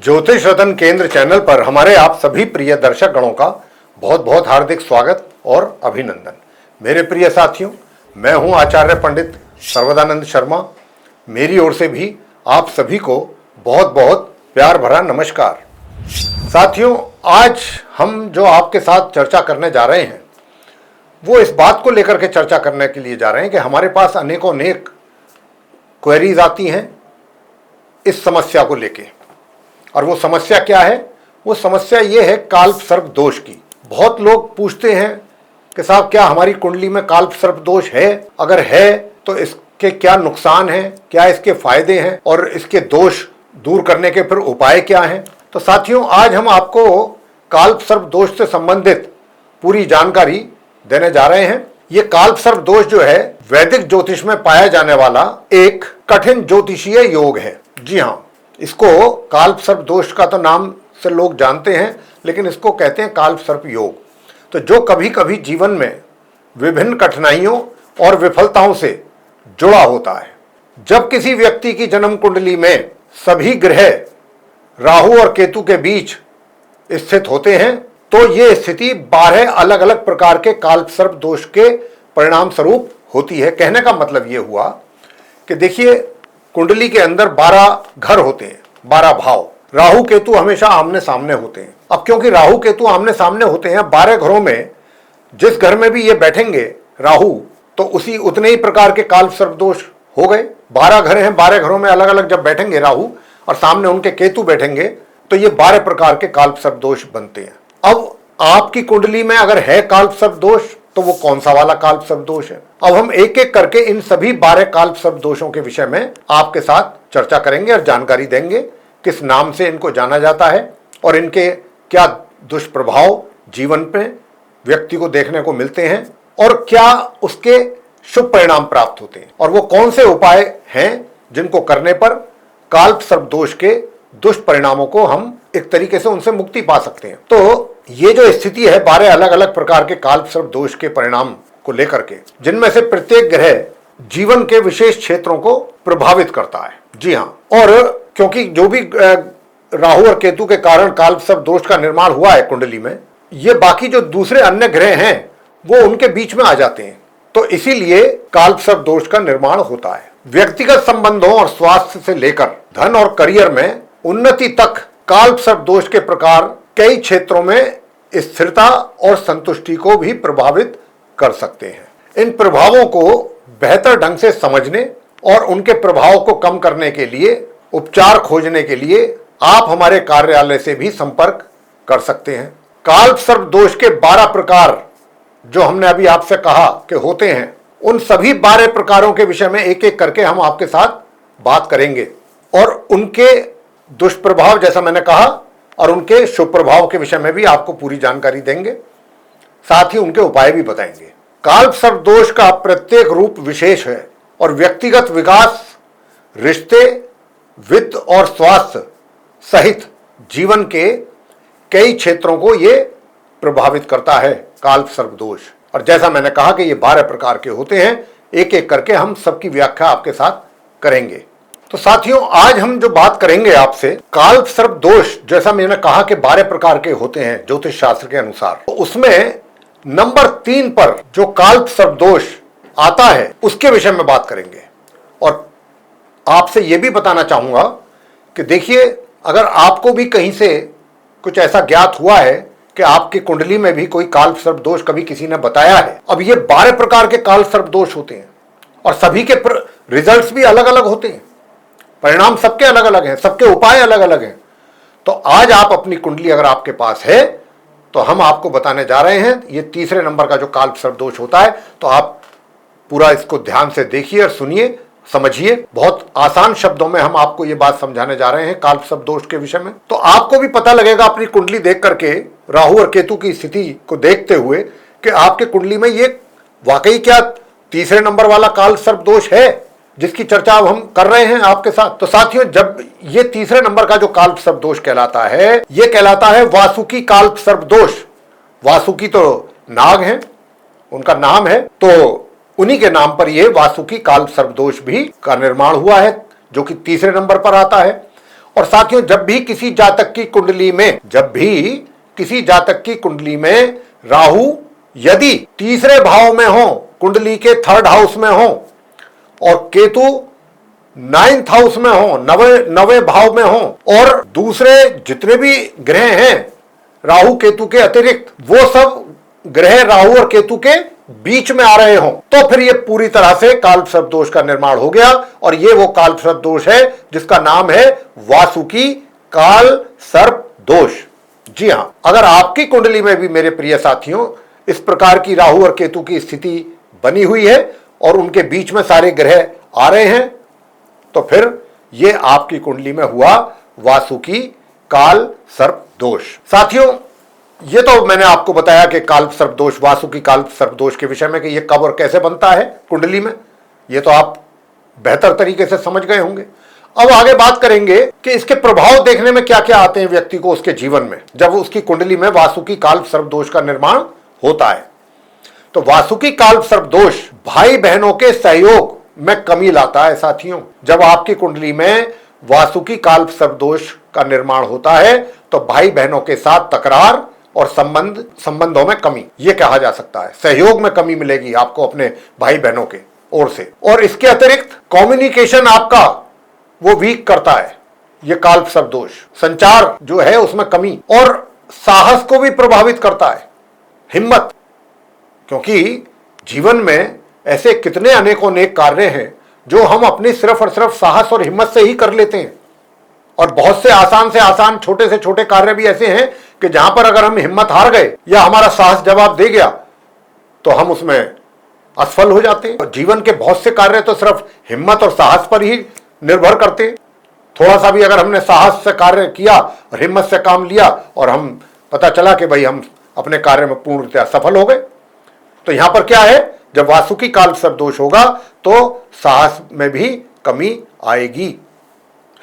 ज्योतिष रतन केंद्र चैनल पर हमारे आप सभी प्रिय दर्शक गणों का बहुत बहुत हार्दिक स्वागत और अभिनंदन। मेरे प्रिय साथियों, मैं हूं आचार्य पंडित सर्वदानंद शर्मा। मेरी ओर से भी आप सभी को बहुत बहुत प्यार भरा नमस्कार। साथियों, आज हम जो आपके साथ चर्चा करने जा रहे हैं वो इस बात को लेकर के चर्चा करने के लिए जा रहे हैं कि हमारे पास अनेकों अनेक क्वेरीज आती हैं इस समस्या को लेके। और वो समस्या क्या है? वो समस्या ये है काल्प सर्प दोष की। बहुत लोग पूछते हैं कि साहब, क्या हमारी कुंडली में काल्प सर्प दोष है? अगर है तो इसके क्या नुकसान हैं, क्या इसके फायदे हैं और इसके दोष दूर करने के फिर उपाय क्या हैं? तो साथियों, आज हम आपको काल्प सर्प दोष से संबंधित पूरी जानकारी देने जा रहे हैं। ये काल्प सर्प दोष जो है वैदिक ज्योतिष में पाया जाने वाला एक कठिन ज्योतिषीय योग है। जी हाँ, इसको काल्प सर्प दोष का तो नाम से लोग जानते हैं, लेकिन इसको कहते हैं काल्प सर्प योग। तो जो कभी कभी जीवन में विभिन्न कठिनाइयों और विफलताओं से जुड़ा होता है। जब किसी व्यक्ति की जन्म कुंडली में सभी ग्रह राहु और केतु के बीच स्थित होते हैं तो ये स्थिति 12 अलग अलग प्रकार के काल्प सर्प दोष के परिणाम स्वरूप होती है। कहने का मतलब ये हुआ कि देखिए, कुंडली के अंदर 12 घर होते हैं, 12 भाव। राहु केतु हमेशा आमने सामने होते हैं। अब क्योंकि राहु केतु आमने सामने होते हैं, 12 घरों में जिस घर में भी ये बैठेंगे राहु, तो उसी उतने ही प्रकार के काल्प सर्प दोष हो गए। 12 घर हैं, 12 घरों में अलग अलग जब बैठेंगे राहु और सामने उनके केतु बैठेंगे तो ये 12 प्रकार के काल्प सर्प दोष बनते हैं। अब आपकी कुंडली में अगर है काल्प सर्प दोष तो वो कौन सा वाला काल्प सर्प दोष है? अब हम एक एक करके इन सभी 12 काल्प सर्प दोषों के विषय में आपके साथ चर्चा करेंगे और जानकारी देंगे। किस नाम से इनको जाना जाता है और इनके क्या दुष्प्रभाव जीवन पे व्यक्ति को देखने को मिलते हैं और क्या उसके शुभ परिणाम प्राप्त होते हैं, और वो कौन से उपाय हैं जिनको करने पर काल्प सर्प दोष के दुष्परिणामों को हम एक तरीके से उनसे मुक्ति पा सकते हैं। तो ये जो स्थिति है 12 अलग अलग प्रकार के काल्प सर्प दोष के परिणाम को लेकर के, जिनमें से प्रत्येक ग्रह जीवन के विशेष क्षेत्रों को प्रभावित करता है। जी हाँ, और क्योंकि जो भी राहु और केतु के कारण काल्प सर्प दोष का निर्माण हुआ है कुंडली में, ये बाकी जो दूसरे अन्य ग्रह हैं वो उनके बीच में आ जाते हैं, तो इसीलिए काल्प सर्प दोष का निर्माण होता है। व्यक्तिगत संबंधों और स्वास्थ्य से लेकर धन और करियर में उन्नति तक काल्प सर्प दोष के प्रकार कई क्षेत्रों में स्थिरता और संतुष्टि को भी प्रभावित कर सकते हैं। इन प्रभावों को बेहतर ढंग से समझने और उनके प्रभाव को कम करने के लिए उपचार खोजने के लिए आप हमारे कार्यालय से भी संपर्क कर सकते हैं। काल्प सर्प दोष के 12 प्रकार जो हमने अभी आपसे कहा कि होते हैं, उन सभी 12 प्रकारों के विषय में एक एक करके हम आपके साथ बात करेंगे और उनके दुष्प्रभाव, जैसा मैंने कहा, और उनके शुभ प्रभाव के विषय में भी आपको पूरी जानकारी देंगे, साथ ही उनके उपाय भी बताएंगे। काल्प सर्प दोष का प्रत्येक रूप विशेष है और व्यक्तिगत विकास, रिश्ते, वित्त और स्वास्थ्य सहित जीवन के कई क्षेत्रों को ये प्रभावित करता है काल्प सर्प दोष। और जैसा मैंने कहा कि ये 12 प्रकार के होते हैं, एक एक करके हम सबकी व्याख्या आपके साथ करेंगे। तो साथियों, आज हम जो बात करेंगे आपसे काल्प सर्प दोष, जैसा मैंने कहा कि 12 प्रकार के होते हैं ज्योतिष शास्त्र के अनुसार, तो उसमें नंबर 3 पर जो काल्प सर्प दोष आता है उसके विषय में बात करेंगे। और आपसे यह भी बताना चाहूंगा कि देखिए, अगर आपको भी कहीं से कुछ ऐसा ज्ञात हुआ है कि आपकी कुंडली में भी कोई काल्प सर्प दोष कभी किसी ने बताया है, अब ये 12 प्रकार के काल्प सर्प दोष होते हैं और सभी के रिजल्ट्स भी अलग अलग होते हैं, परिणाम सबके अलग अलग हैं, सबके उपाय अलग अलग हैं। तो आज आप अपनी कुंडली अगर आपके पास है तो हम आपको बताने जा रहे हैं ये तीसरे नंबर का जो काल्प सर्प दोष होता है। तो आप पूरा इसको ध्यान से देखिए और सुनिए, समझिए। बहुत आसान शब्दों में हम आपको ये बात समझाने जा रहे हैं काल्प सर्प दोष के विषय में। तो आपको भी पता लगेगा अपनी कुंडली देख करके, राहु और केतु की स्थिति को देखते हुए, कि आपके कुंडली में ये वाकई क्या तीसरे नंबर वाला काल्प सर्प दोष है जिसकी चर्चा अब हम कर रहे हैं आपके साथ। तो साथियों, जब ये तीसरे नंबर का जो काल्प सर्प दोष कहलाता है, ये कहलाता है वासुकी काल्प सर्प दोष। वासुकी तो नाग हैं, उनका नाम है, तो उन्हीं के नाम पर यह वासुकी काल्प सर्प दोष भी का निर्माण हुआ है, जो कि तीसरे नंबर पर आता है। और साथियों, जब भी किसी जातक की कुंडली में राहु यदि तीसरे भाव में हो, कुंडली के थर्ड हाउस में हो, और केतु 9th हाउस में हो, नवे भाव में हो, और दूसरे जितने भी ग्रह हैं राहु केतु के अतिरिक्त, वो सब ग्रह राहु और केतु के बीच में आ रहे हों, तो फिर ये पूरी तरह से कालसर्प दोष का निर्माण हो गया। और ये वो कालसर्प दोष है जिसका नाम है वासुकी कालसर्प दोष। जी हां, अगर आपकी कुंडली में भी मेरे प्रिय साथियों इस प्रकार की राहु और केतु की स्थिति बनी हुई है और उनके बीच में सारे ग्रह आ रहे हैं, तो फिर ये आपकी कुंडली में हुआ वासुकी कालसर्प दोष। साथियों, ये तो मैंने आपको बताया कि कालसर्प दोष, वासुकी कालसर्प दोष के विषय में कि ये कब और कैसे बनता है कुंडली में, ये तो आप बेहतर तरीके से समझ गए होंगे। अब आगे बात करेंगे कि इसके प्रभाव देखने में क्या क्या आते हैं व्यक्ति को उसके जीवन में जब उसकी कुंडली में वासुकी कालसर्प दोष का निर्माण होता है। तो वासुकी कालसर्प दोष भाई बहनों के सहयोग में कमी लाता है। साथियों, जब आपकी कुंडली में वासुकी कालसर्प दोष का निर्माण होता है तो भाई बहनों के साथ तकरार और संबंधों में कमी, यह कहा जा सकता है। सहयोग में कमी मिलेगी आपको अपने भाई बहनों के ओर से। और इसके अतिरिक्त कम्युनिकेशन आपका वो वीक करता है ये कालसर्प दोष। संचार जो है उसमें कमी, और साहस को भी प्रभावित करता है, हिम्मत, क्योंकि जीवन में ऐसे कितने अनेकों नेक कार्य हैं जो हम अपनी सिर्फ और सिर्फ साहस और हिम्मत से ही कर लेते हैं। और बहुत से आसान छोटे से छोटे कार्य भी ऐसे हैं कि जहां पर अगर हम हिम्मत हार गए या हमारा साहस जवाब दे गया तो हम उसमें असफल हो जाते हैं। और जीवन के बहुत से कार्य तो सिर्फ हिम्मत और साहस पर ही निर्भर करते हैं। थोड़ा सा भी अगर हमने साहस से कार्य किया और हिम्मत से काम लिया और हम पता चला कि भाई हम अपने कार्य में पूर्णतः सफल हो गए, तो यहां पर क्या है, जब वासुकी कालसर्प दोष होगा तो साहस में भी कमी आएगी,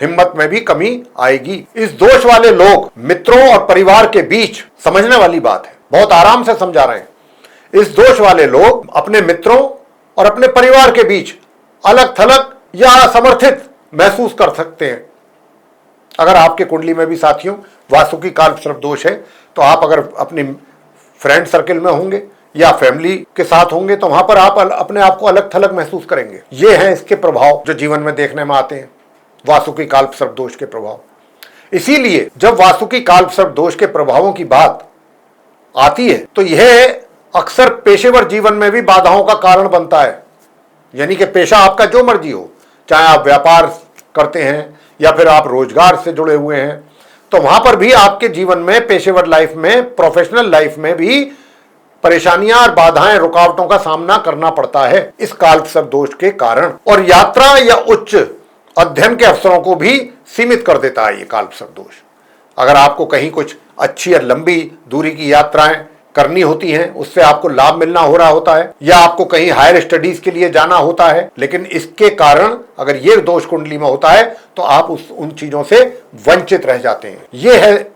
हिम्मत में भी कमी आएगी। इस दोष वाले लोग मित्रों और परिवार के बीच, समझने वाली बात है, बहुत आराम से समझा रहे हैं, इस दोष वाले लोग अपने मित्रों और अपने परिवार के बीच अलग थलग या असमर्थित महसूस कर सकते हैं। अगर आपके कुंडली में भी साथियों वासुकी कालसर्प दोष है तो आप अगर अपनी फ्रेंड सर्किल में होंगे या फैमिली के साथ होंगे तो वहां पर आप अपने आप को अलग थलग महसूस करेंगे। ये हैं इसके प्रभाव जो जीवन में देखने में आते हैं, वासुकी कालसर्प दोष के प्रभाव। इसीलिए जब वासुकी कालसर्प दोष के प्रभावों की बात आती है तो यह अक्सर पेशेवर जीवन में भी बाधाओं का कारण बनता है। यानी कि पेशा आपका जो मर्जी हो, चाहे आप व्यापार करते हैं या फिर आप रोजगार से जुड़े हुए हैं, तो वहां पर भी आपके जीवन में, पेशेवर लाइफ में, प्रोफेशनल लाइफ में भी परेशानियां और बाधाएं, रुकावटों का सामना करना पड़ता है इस कालसर्प दोष के कारण। और यात्रा या उच्च अध्ययन के अवसरों को भी सीमित कर देता है ये कालसर्प दोष। अगर आपको कहीं कुछ अच्छी और लंबी दूरी की यात्राएं करनी होती हैं, उससे आपको लाभ मिलना हो रहा होता है, या आपको कहीं हायर स्टडीज के लिए जाना होता है, लेकिन इसके कारण अगर ये दोष कुंडली में होता है तो आप उन चीजों से वंचित रह जाते हैं। यह है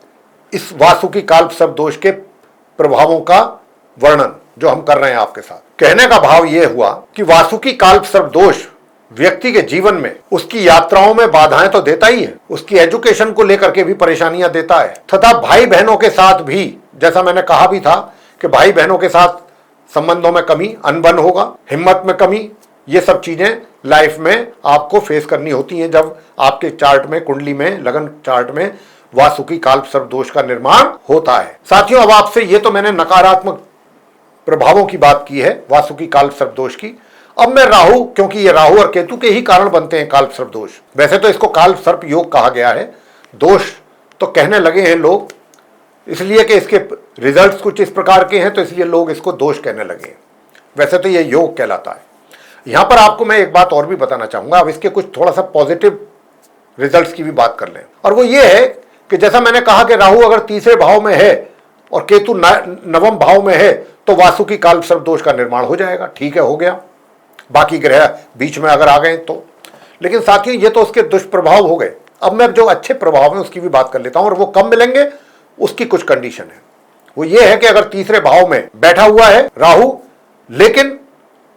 इस वासुकी कालसर्प दोष के प्रभावों का वर्णन जो हम कर रहे हैं आपके साथ। कहने का भाव यह हुआ कि वासुकी कालसर्प दोष व्यक्ति के जीवन में उसकी यात्राओं में बाधाएं तो देता ही है, उसकी एजुकेशन को लेकर के भी परेशानियां देता है, तथा भाई बहनों के साथ भी, जैसा मैंने कहा भी था कि भाई बहनों के साथ संबंधों में कमी, अनबन होगा, हिम्मत में कमी, ये सब चीजें लाइफ में आपको फेस करनी होती हैं जब आपके चार्ट में, कुंडली में, लगन चार्ट में वासुकी कालसर्प दोष का निर्माण होता है। साथियों, अब आपसे ये तो मैंने नकारात्मक प्रभावों की बात की है वासुकी कालसर्प दोष की। अब मैं राहु, क्योंकि ये राहु और केतु के ही कारण बनते हैं कालसर्प दोष, वैसे तो इसको कालसर्प योग कहा गया है, दोष तो कहने लगे हैं लोग इसलिए कि इसके रिजल्ट्स कुछ इस प्रकार के हैं तो इसलिए लोग इसको दोष कहने लगे हैं, वैसे तो ये योग कहलाता है। यहां पर आपको मैं एक बात और भी बताना चाहूंगा, अब इसके कुछ थोड़ा सा पॉजिटिव रिजल्ट्स की भी बात कर लें, और वो ये है कि जैसा मैंने कहा कि राहु अगर तीसरे भाव में है और केतु नवम भाव में है तो वासुकी कालसर्प दोष का निर्माण हो जाएगा। ठीक है, हो गया, बाकी ग्रह बीच में अगर आ गए तो। लेकिन साथियों, ये तो उसके दुष्प्रभाव हो गए। अब मैं जो अच्छे प्रभाव हैं उसकी भी बात कर लेता हूं, और वो कब मिलेंगे उसकी कुछ कंडीशन है। वो ये है कि अगर तीसरे भाव में बैठा हुआ है राहु, लेकिन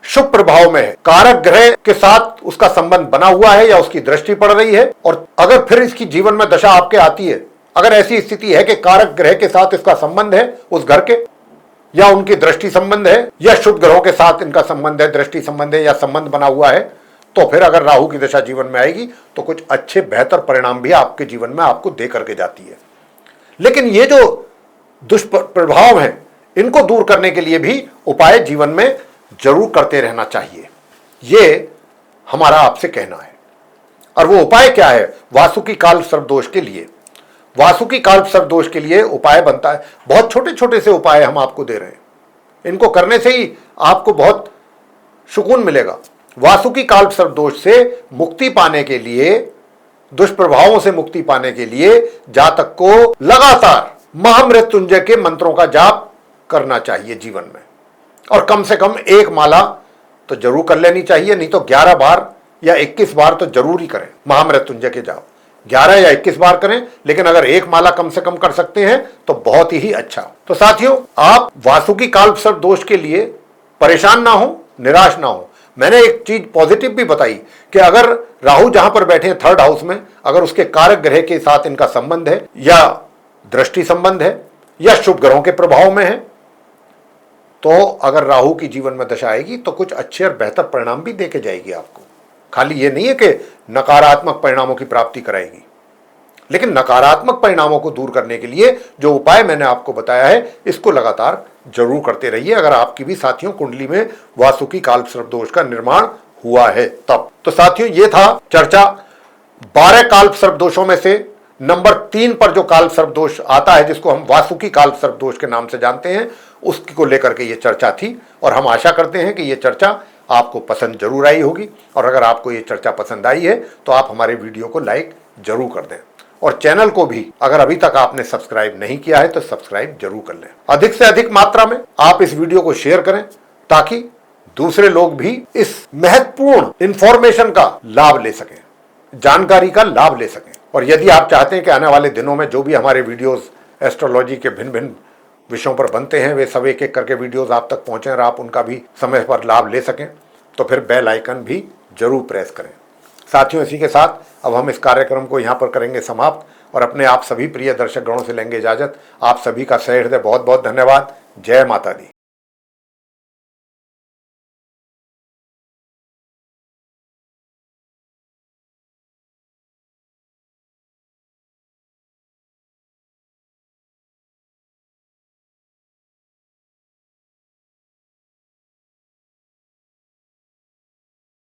शुभ प्रभाव में है, कारक ग्रह के साथ उसका संबंध बना हुआ है या उसकी दृष्टि पड़ रही है, और अगर फिर इसकी जीवन में दशा आपके आती है, अगर ऐसी स्थिति है कि कारक ग्रह के साथ इसका संबंध है उस घर के, या उनकी दृष्टि संबंध है, या शुभ ग्रहों के साथ इनका संबंध है, दृष्टि संबंध है या संबंध बना हुआ है, तो फिर अगर राहु की दशा जीवन में आएगी तो कुछ अच्छे बेहतर परिणाम भी आपके जीवन में आपको दे करके जाती है। लेकिन ये जो दुष्प्रभाव हैं इनको दूर करने के लिए भी उपाय जीवन में जरूर करते रहना चाहिए, ये हमारा आपसे कहना है। और वो उपाय क्या है? वासुकी काल सर्प दोष के लिए, वासुकी काल सर्प दोष के लिए उपाय बनता है। बहुत छोटे छोटे से उपाय हम आपको दे रहे हैं, इनको करने से ही आपको बहुत सुकून मिलेगा। वासुकी काल सर्प दोष से मुक्ति पाने के लिए, दुष्प्रभावों से मुक्ति पाने के लिए जातक को लगातार महामृत्युंजय के मंत्रों का जाप करना चाहिए जीवन में, और कम से कम एक माला तो जरूर कर लेनी चाहिए, नहीं तो 11 बार या 21 बार तो जरूर ही करें महामृत्युंजय के जाप। 11 या 21 बार करें, लेकिन अगर एक माला कम से कम कर सकते हैं तो बहुत ही अच्छा। तो साथियों, आप वासुकी काल सर्प दोष के लिए परेशान ना हो, निराश ना हो। मैंने एक चीज पॉजिटिव भी बताई कि अगर राहु जहां पर बैठे हैं 3rd हाउस में, अगर उसके कारक ग्रह के साथ इनका संबंध है, या दृष्टि संबंध है, या शुभ ग्रहों के प्रभाव में है, तो अगर राहु की जीवन में दशा आएगी तो कुछ अच्छे और बेहतर परिणाम भी देके जाएगी आपको। खाली ये नहीं है कि नकारात्मक परिणामों की प्राप्ति कराएगी, लेकिन नकारात्मक परिणामों को दूर करने के लिए जो उपाय मैंने आपको बताया है, इसको लगातार जरूर करते रहिए। अगर आपकी भी साथियों कुंडली में वासुकी काल सर्प दोष का निर्माण हुआ है तब। तो साथियों, ये था चर्चा 12 काल सर्प दोषों में से नंबर 3 पर जो काल सर्प दोष आता है, जिसको हम वासुकी काल सर्प दोष के नाम से जानते हैं, उसको लेकर के ये चर्चा थी। और हम आशा करते हैं कि ये चर्चा आपको पसंद जरूर आई होगी, और अगर आपको ये चर्चा पसंद आई है तो आप हमारे वीडियो को लाइक जरूर कर दें, और चैनल को भी अगर अभी तक आपने सब्सक्राइब नहीं किया है तो सब्सक्राइब जरूर कर लें। अधिक से अधिक मात्रा में आप इस वीडियो को शेयर करें, ताकि दूसरे लोग भी इस महत्वपूर्ण इंफॉर्मेशन का लाभ ले सकें, जानकारी का लाभ ले सकें। और यदि आप चाहते हैं कि आने वाले दिनों में जो भी हमारे वीडियोस एस्ट्रोलॉजी के भिन्न भिन्न विषयों पर बनते हैं, वे सब एक एक करके वीडियोस आप तक पहुंचे और आप उनका भी समय पर लाभ ले सकें, तो फिर बेल आइकन भी जरूर प्रेस करें। साथियों, इसी के साथ अब हम इस कार्यक्रम को यहाँ पर करेंगे समाप्त, और अपने आप सभी प्रिय दर्शक गणों से लेंगे इजाजत। आप सभी का सहृदय बहुत बहुत धन्यवाद। जय माता दी।